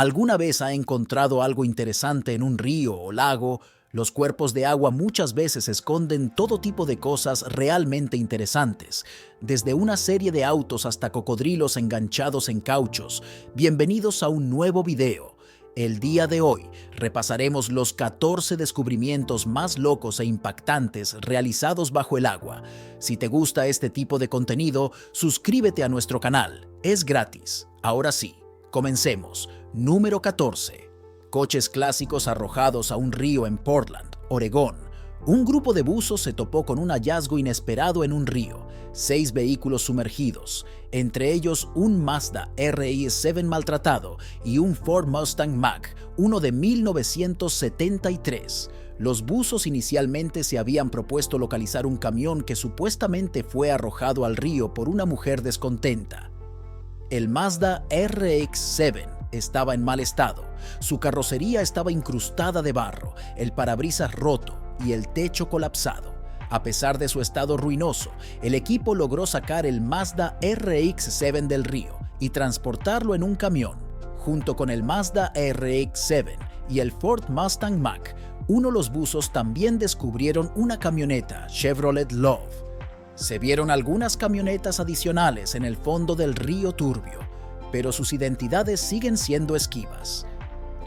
¿Alguna vez ha encontrado algo interesante en un río o lago? Los cuerpos de agua muchas veces esconden todo tipo de cosas realmente interesantes, desde una serie de autos hasta cocodrilos enganchados en cauchos. Bienvenidos a un nuevo video. El día de hoy repasaremos los 14 descubrimientos más locos e impactantes realizados bajo el agua. Si te gusta este tipo de contenido, suscríbete a nuestro canal. Es gratis. Ahora sí, comencemos. Número 14. Coches clásicos arrojados a un río en Portland, Oregón. Un grupo de buzos se topó con un hallazgo inesperado en un río. 6 vehículos sumergidos, entre ellos un Mazda RX-7 maltratado y un Ford Mustang Mach, uno de 1973. Los buzos inicialmente se habían propuesto localizar un camión que supuestamente fue arrojado al río por una mujer descontenta. El Mazda RX-7 estaba en mal estado. Su carrocería estaba incrustada de barro, el parabrisas roto y el techo colapsado. A pesar de su estado ruinoso, el equipo logró sacar el Mazda RX-7 del río y transportarlo en un camión. Junto con el Mazda RX-7 y el Ford Mustang Mach, los buzos también descubrieron una camioneta Chevrolet Love. Se vieron algunas camionetas adicionales en el fondo del río turbio, pero sus identidades siguen siendo esquivas.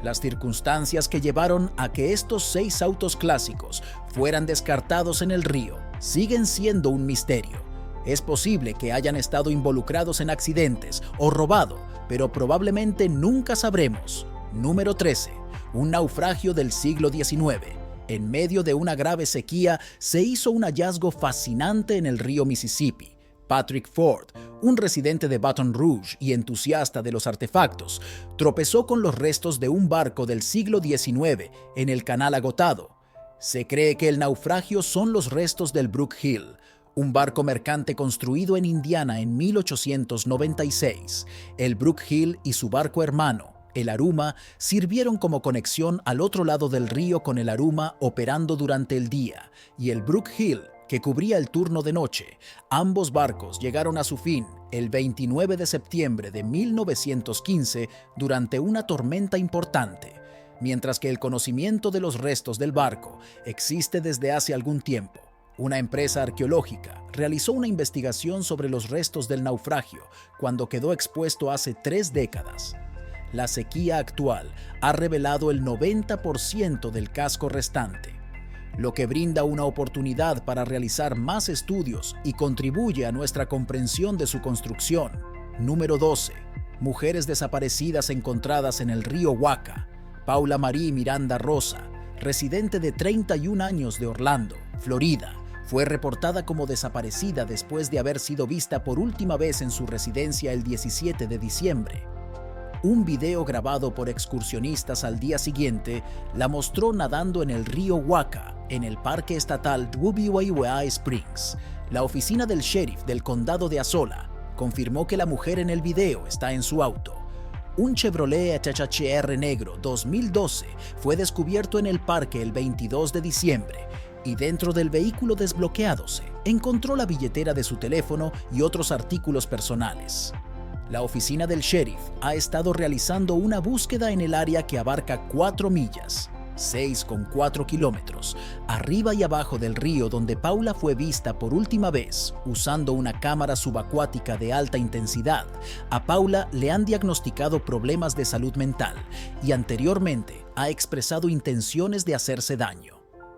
Las circunstancias que llevaron a que estos 6 autos clásicos fueran descartados en el río siguen siendo un misterio. Es posible que hayan estado involucrados en accidentes o robado, pero probablemente nunca sabremos. Número 13. Un naufragio del siglo XIX. En medio de una grave sequía, se hizo un hallazgo fascinante en el río Mississippi. Patrick Ford, un residente de Baton Rouge y entusiasta de los artefactos, tropezó con los restos de un barco del siglo XIX en el canal agotado. Se cree que el naufragio son los restos del Brook Hill, un barco mercante construido en Indiana en 1896. El Brook Hill y su barco hermano, el Aruma, sirvieron como conexión al otro lado del río con el Aruma operando durante el día, y el Brook Hill, que cubría el turno de noche. Ambos barcos llegaron a su fin el 29 de septiembre de 1915 durante una tormenta importante. Mientras que el conocimiento de los restos del barco existe desde hace algún tiempo, una empresa arqueológica realizó una investigación sobre los restos del naufragio cuando quedó expuesto hace 3 décadas. La sequía actual ha revelado el 90% del casco restante, lo que brinda una oportunidad para realizar más estudios y contribuye a nuestra comprensión de su construcción. Número 12. Mujeres desaparecidas encontradas en el río Waka. Paula Marie Miranda Rosa, residente de 31 años de Orlando, Florida, fue reportada como desaparecida después de haber sido vista por última vez en su residencia el 17 de diciembre. Un video grabado por excursionistas al día siguiente la mostró nadando en el río Waka, en el parque estatal WAIWA Springs. La oficina del sheriff del condado de Azola confirmó que la mujer en el video está en su auto. Un Chevrolet HHR negro 2012 fue descubierto en el parque el 22 de diciembre y dentro del vehículo desbloqueado se encontró la billetera de su teléfono y otros artículos personales. La oficina del sheriff ha estado realizando una búsqueda en el área que abarca 4 millas, 6,4 kilómetros, arriba y abajo del río donde Paula fue vista por última vez usando una cámara subacuática de alta intensidad. A Paula le han diagnosticado problemas de salud mental y anteriormente ha expresado intenciones de hacerse daño.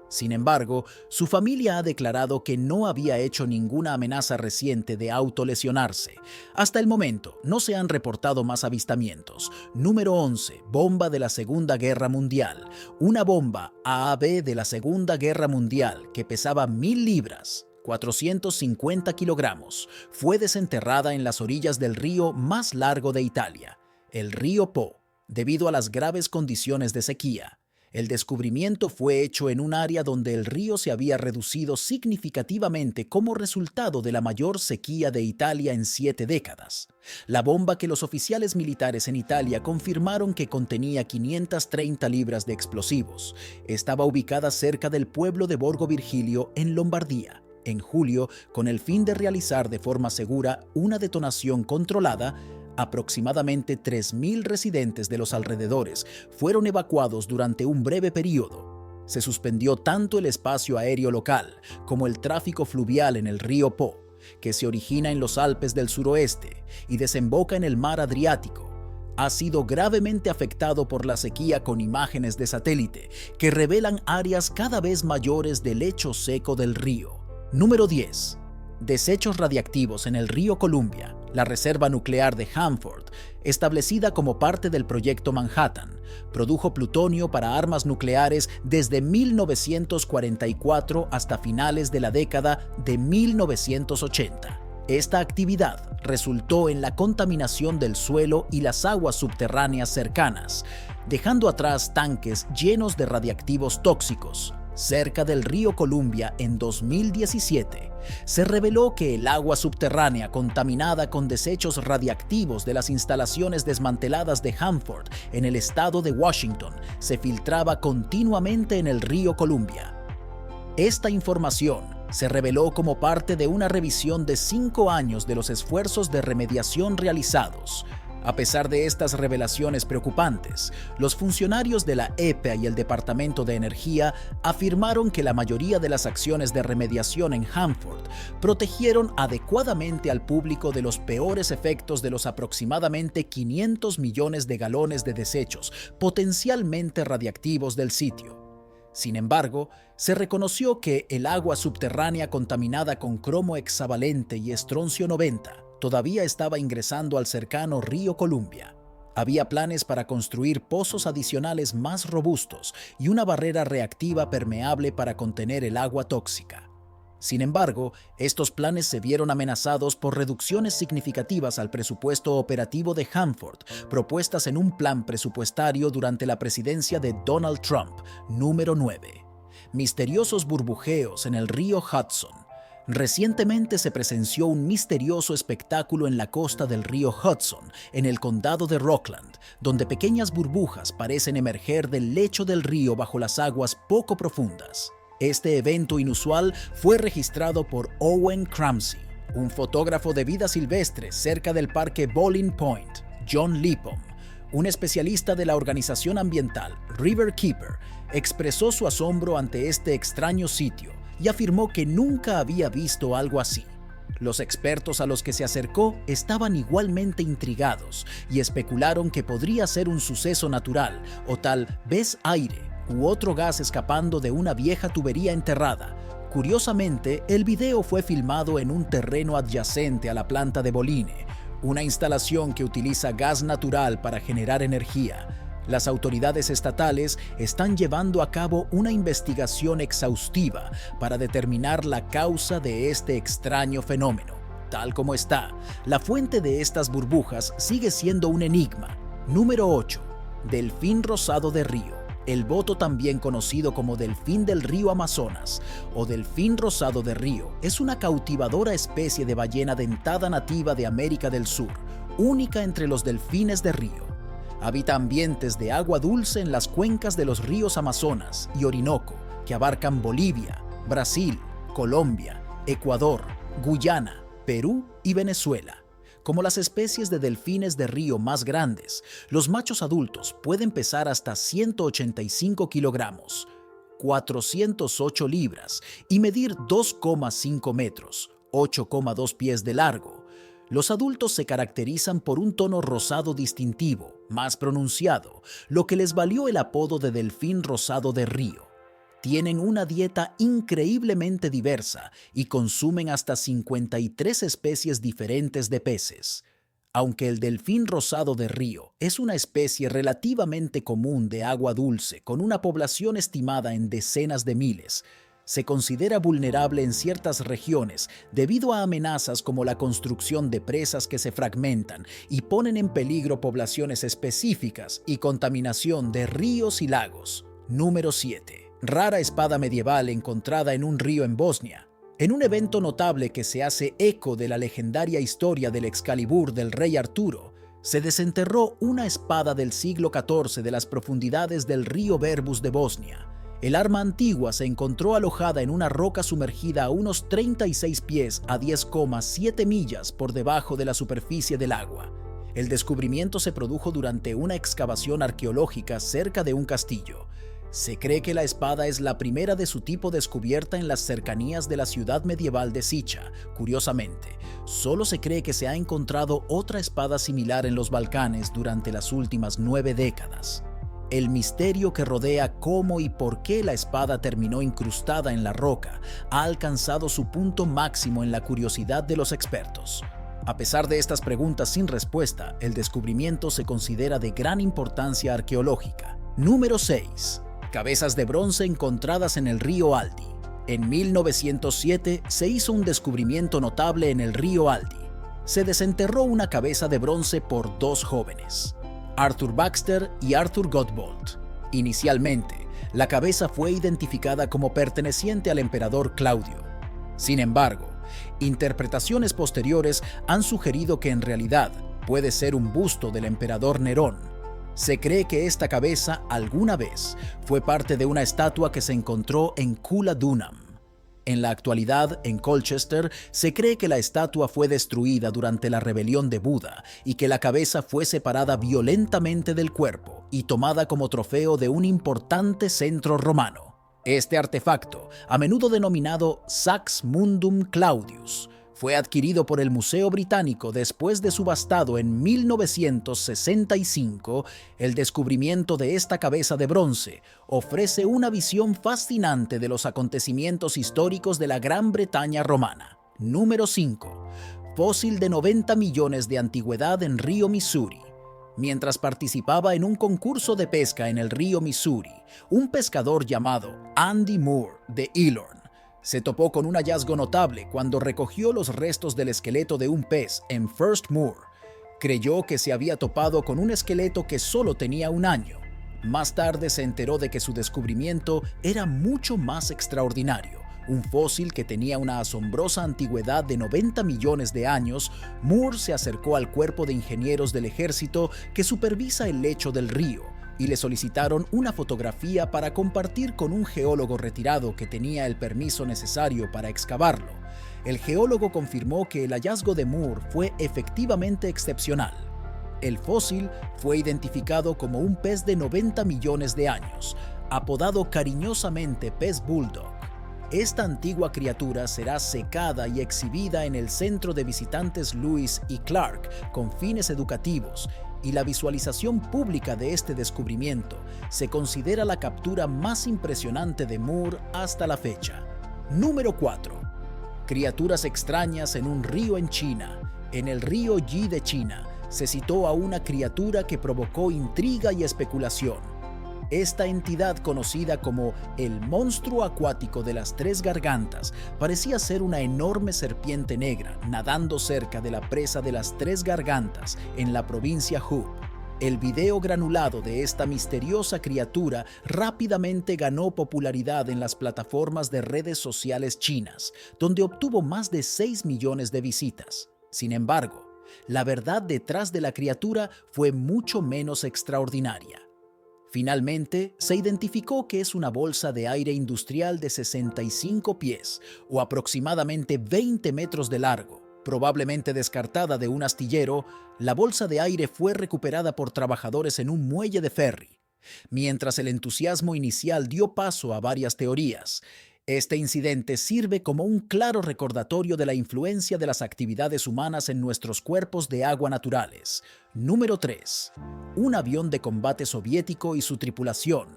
Sin embargo, su familia ha declarado que no había hecho ninguna amenaza reciente de autolesionarse. Hasta el momento, no se han reportado más avistamientos. Número 11. Bomba de la Segunda Guerra Mundial. Una bomba AAB de la Segunda Guerra Mundial que pesaba 1,000 libras, 450 kilogramos, fue desenterrada en las orillas del río más largo de Italia, el río Po, debido a las graves condiciones de sequía. El descubrimiento fue hecho en un área donde el río se había reducido significativamente como resultado de la mayor sequía de Italia en 7 décadas. La bomba que los oficiales militares en Italia confirmaron que contenía 530 libras de explosivos estaba ubicada cerca del pueblo de Borgo Virgilio, en Lombardía, en julio, con el fin de realizar de forma segura una detonación controlada. Aproximadamente 3.000 residentes de los alrededores fueron evacuados durante un breve periodo. Se suspendió tanto el espacio aéreo local como el tráfico fluvial en el río Po, que se origina en los Alpes del suroeste y desemboca en el mar Adriático. Ha sido gravemente afectado por la sequía, con imágenes de satélite que revelan áreas cada vez mayores de lecho seco del río. Número 10. Desechos radiactivos en el río Columbia. La reserva nuclear de Hanford, establecida como parte del Proyecto Manhattan, produjo plutonio para armas nucleares desde 1944 hasta finales de la década de 1980. Esta actividad resultó en la contaminación del suelo y las aguas subterráneas cercanas, dejando atrás tanques llenos de radiactivos tóxicos. Cerca del río Columbia, en 2017, se reveló que el agua subterránea contaminada con desechos radiactivos de las instalaciones desmanteladas de Hanford en el estado de Washington se filtraba continuamente en el río Columbia. Esta información se reveló como parte de una revisión de 5 años de los esfuerzos de remediación realizados. A pesar de estas revelaciones preocupantes, los funcionarios de la EPA y el Departamento de Energía afirmaron que la mayoría de las acciones de remediación en Hanford protegieron adecuadamente al público de los peores efectos de los aproximadamente 500 millones de galones de desechos potencialmente radiactivos del sitio. Sin embargo, se reconoció que el agua subterránea contaminada con cromo hexavalente y estroncio 90 todavía estaba ingresando al cercano río Columbia. Había planes para construir pozos adicionales más robustos y una barrera reactiva permeable para contener el agua tóxica. Sin embargo, estos planes se vieron amenazados por reducciones significativas al presupuesto operativo de Hanford, propuestas en un plan presupuestario durante la presidencia de Donald Trump. Número 9. Misteriosos burbujeos en el río Hudson. Recientemente se presenció un misterioso espectáculo en la costa del río Hudson, en el condado de Rockland, donde pequeñas burbujas parecen emerger del lecho del río bajo las aguas poco profundas. Este evento inusual fue registrado por Owen Cramsey, un fotógrafo de vida silvestre cerca del parque Bowling Point. John Lipham, un especialista de la organización ambiental Riverkeeper, expresó su asombro ante este extraño sitio y afirmó que nunca había visto algo así. Los expertos a los que se acercó estaban igualmente intrigados y especularon que podría ser un suceso natural o tal vez aire u otro gas escapando de una vieja tubería enterrada. Curiosamente, el video fue filmado en un terreno adyacente a la planta de Boline, una instalación que utiliza gas natural para generar energía. Las autoridades estatales están llevando a cabo una investigación exhaustiva para determinar la causa de este extraño fenómeno. Tal como está, la fuente de estas burbujas sigue siendo un enigma. Número 8. Delfín rosado de río. El boto, también conocido como delfín del río Amazonas o delfín rosado de río, es una cautivadora especie de ballena dentada nativa de América del Sur, única entre los delfines de río. Habita ambientes de agua dulce en las cuencas de los ríos Amazonas y Orinoco, que abarcan Bolivia, Brasil, Colombia, Ecuador, Guyana, Perú y Venezuela. Como las especies de delfines de río más grandes, los machos adultos pueden pesar hasta 185 kilogramos, 408 libras y medir 2,5 metros, 8,2 pies de largo. Los adultos se caracterizan por un tono rosado distintivo, más pronunciado, lo que les valió el apodo de delfín rosado de río. Tienen una dieta increíblemente diversa y consumen hasta 53 especies diferentes de peces. Aunque el delfín rosado de río es una especie relativamente común de agua dulce con una población estimada en decenas de miles, se considera vulnerable en ciertas regiones debido a amenazas como la construcción de presas que se fragmentan y ponen en peligro poblaciones específicas y contaminación de ríos y lagos. Número 7. Rara espada medieval encontrada en un río en Bosnia. En un evento notable que se hace eco de la legendaria historia del Excalibur del rey Arturo, se desenterró una espada del siglo XIV de las profundidades del río Verbus de Bosnia. El arma antigua se encontró alojada en una roca sumergida a unos 36 pies a 10,7 millas por debajo de la superficie del agua. El descubrimiento se produjo durante una excavación arqueológica cerca de un castillo. Se cree que la espada es la primera de su tipo descubierta en las cercanías de la ciudad medieval de Sicha. Curiosamente, solo se cree que se ha encontrado otra espada similar en los Balcanes durante las últimas 9 décadas. El misterio que rodea cómo y por qué la espada terminó incrustada en la roca ha alcanzado su punto máximo en la curiosidad de los expertos. A pesar de estas preguntas sin respuesta, el descubrimiento se considera de gran importancia arqueológica. Número 6. Cabezas de bronce encontradas en el río Aldi. En 1907 se hizo un descubrimiento notable en el río Aldi. Se desenterró una cabeza de bronce por 2 jóvenes, Arthur Baxter y Arthur Godbolt. Inicialmente, la cabeza fue identificada como perteneciente al emperador Claudio. Sin embargo, interpretaciones posteriores han sugerido que en realidad puede ser un busto del emperador Nerón. Se cree que esta cabeza alguna vez fue parte de una estatua que se encontró en Cula Dunam. En la actualidad, en Colchester, se cree que la estatua fue destruida durante la rebelión de Buda y que la cabeza fue separada violentamente del cuerpo y tomada como trofeo de un importante centro romano. Este artefacto, a menudo denominado Sax Mundum Claudius, fue adquirido por el Museo Británico después de subastado en 1965. El descubrimiento de esta cabeza de bronce ofrece una visión fascinante de los acontecimientos históricos de la Gran Bretaña romana. Número 5. Fósil de 90 millones de antigüedad en río Missouri. Mientras participaba en un concurso de pesca en el río Missouri, un pescador llamado Andy Moore de Elorn se topó con un hallazgo notable cuando recogió los restos del esqueleto de un pez en First Moor. Creyó que se había topado con un esqueleto que solo tenía 1 año. Más tarde se enteró de que su descubrimiento era mucho más extraordinario. Un fósil que tenía una asombrosa antigüedad de 90 millones de años. Moore se acercó al cuerpo de ingenieros del ejército que supervisa el lecho del río y le solicitaron una fotografía para compartir con un geólogo retirado que tenía el permiso necesario para excavarlo. El geólogo confirmó que el hallazgo de Moore fue efectivamente excepcional. El fósil fue identificado como un pez de 90 millones de años, apodado cariñosamente pez bulldog. Esta antigua criatura será secada y exhibida en el Centro de Visitantes Lewis y Clark con fines educativos, y la visualización pública de este descubrimiento se considera la captura más impresionante de Moore hasta la fecha. Número 4. Criaturas extrañas en un río en China. En el río Yi de China se citó a una criatura que provocó intriga y especulación. Esta entidad, conocida como el monstruo acuático de las 3 gargantas, parecía ser una enorme serpiente negra nadando cerca de la presa de las 3 gargantas en la provincia Hubei. El video granulado de esta misteriosa criatura rápidamente ganó popularidad en las plataformas de redes sociales chinas, donde obtuvo más de 6 millones de visitas. Sin embargo, la verdad detrás de la criatura fue mucho menos extraordinaria. Finalmente, se identificó que es una bolsa de aire industrial de 65 pies o aproximadamente 20 metros de largo. Probablemente descartada de un astillero, la bolsa de aire fue recuperada por trabajadores en un muelle de ferry. Mientras el entusiasmo inicial dio paso a varias teorías, este incidente sirve como un claro recordatorio de la influencia de las actividades humanas en nuestros cuerpos de agua naturales. Número 3. Un avión de combate soviético y su tripulación.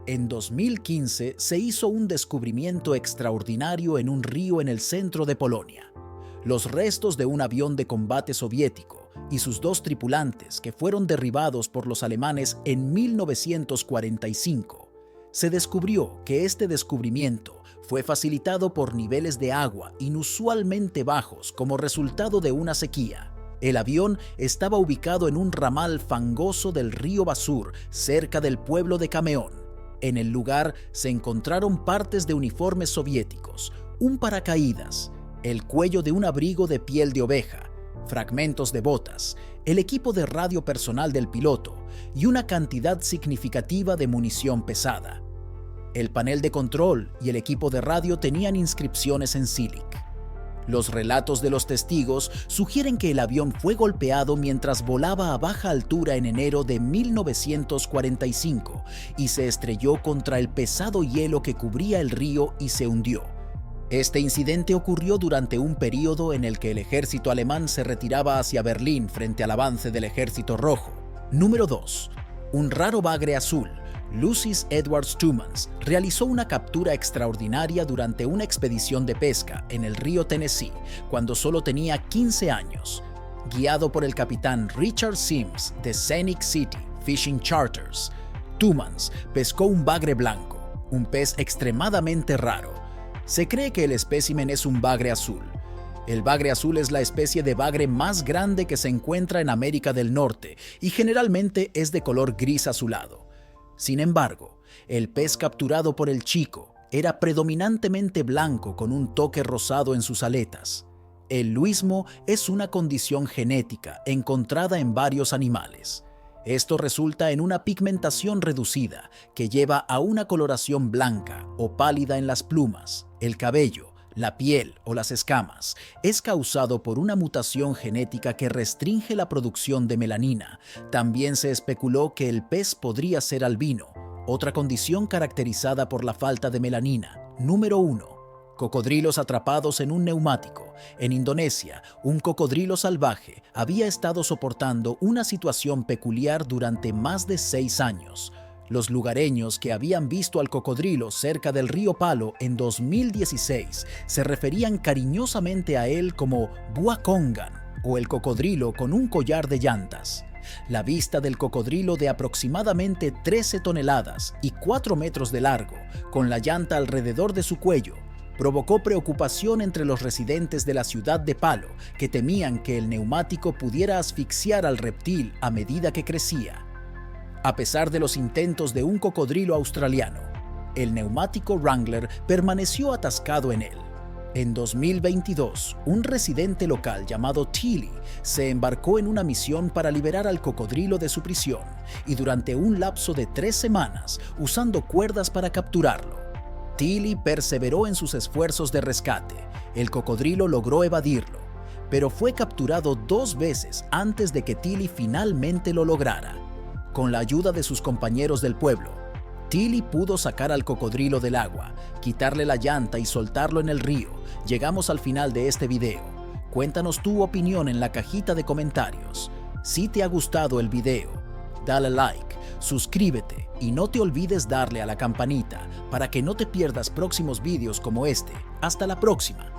En 2015 se hizo un descubrimiento extraordinario en un río en el centro de Polonia. Los restos de un avión de combate soviético y sus 2 tripulantes, que fueron derribados por los alemanes en 1945. Se descubrió que este descubrimiento fue facilitado por niveles de agua inusualmente bajos como resultado de una sequía. El avión estaba ubicado en un ramal fangoso del río Basur, cerca del pueblo de Cameón. En el lugar se encontraron partes de uniformes soviéticos, un paracaídas, el cuello de un abrigo de piel de oveja, fragmentos de botas, el equipo de radio personal del piloto y una cantidad significativa de munición pesada. El panel de control y el equipo de radio tenían inscripciones en sílic. Los relatos de los testigos sugieren que el avión fue golpeado mientras volaba a baja altura en enero de 1945 y se estrelló contra el pesado hielo que cubría el río y se hundió. Este incidente ocurrió durante un período en el que el ejército alemán se retiraba hacia Berlín frente al avance del Ejército Rojo. Número 2. Un raro bagre azul. Lucis Edwards Tumans realizó una captura extraordinaria durante una expedición de pesca en el río Tennessee cuando solo tenía 15 años. Guiado por el capitán Richard Sims de Scenic City Fishing Charters, Tumans pescó un bagre blanco, un pez extremadamente raro. Se cree que el espécimen es un bagre azul. El bagre azul es la especie de bagre más grande que se encuentra en América del Norte y generalmente es de color gris azulado. Sin embargo, el pez capturado por el chico era predominantemente blanco con un toque rosado en sus aletas. El luismo es una condición genética encontrada en varios animales. Esto resulta en una pigmentación reducida que lleva a una coloración blanca o pálida en las plumas, el cabello, la piel o las escamas. Es causado por una mutación genética que restringe la producción de melanina. También se especuló que el pez podría ser albino, otra condición caracterizada por la falta de melanina. Número 1. Cocodrilos atrapados en un neumático. En Indonesia, un cocodrilo salvaje había estado soportando una situación peculiar durante más de 6 años. Los lugareños que habían visto al cocodrilo cerca del río Palo en 2016 se referían cariñosamente a él como Buakongan o el cocodrilo con un collar de llantas. La vista del cocodrilo de aproximadamente 13 toneladas y 4 metros de largo, con la llanta alrededor de su cuello, provocó preocupación entre los residentes de la ciudad de Palo, que temían que el neumático pudiera asfixiar al reptil a medida que crecía. A pesar de los intentos de un cocodrilo australiano, el neumático Wrangler permaneció atascado en él. En 2022, un residente local llamado Tilly se embarcó en una misión para liberar al cocodrilo de su prisión y durante un lapso de 3 semanas, usando cuerdas para capturarlo. Tilly perseveró en sus esfuerzos de rescate. El cocodrilo logró evadirlo, pero fue capturado 2 veces antes de que Tilly finalmente lo lograra. Con la ayuda de sus compañeros del pueblo, Tilly pudo sacar al cocodrilo del agua, quitarle la llanta y soltarlo en el río. Llegamos al final de este video. Cuéntanos tu opinión en la cajita de comentarios. Si te ha gustado el video, dale like, suscríbete y no te olvides darle a la campanita para que no te pierdas próximos videos como este. Hasta la próxima.